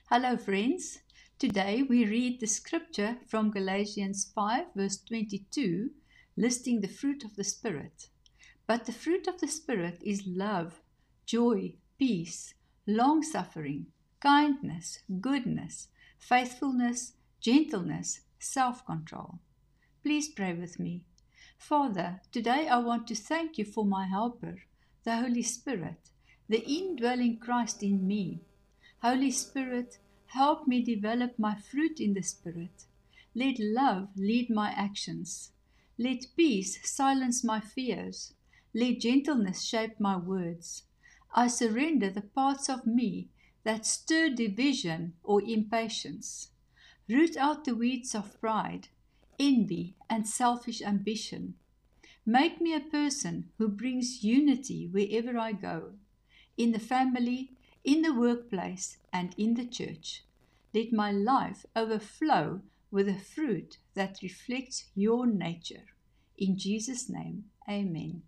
Hello, friends. Today we read the scripture from Galatians 5, verse 22, listing the fruit of the Spirit. But the fruit of the Spirit is love, joy, peace, long suffering, kindness, goodness, faithfulness, gentleness, self control. Please pray with me. Father, today I want to thank you for my helper, the Holy Spirit, the indwelling Christ in me. Holy Spirit, help me develop my fruit in the Spirit. Let love lead my actions. Let peace silence my fears. Let gentleness shape my words. I surrender the parts of me that stir division or impatience. Root out the weeds of pride, envy, and selfish ambition. Make me a person who brings unity wherever I go, in the family, in the workplace, and in the church. Let my life overflow with a fruit that reflects your nature. In Jesus' name, amen.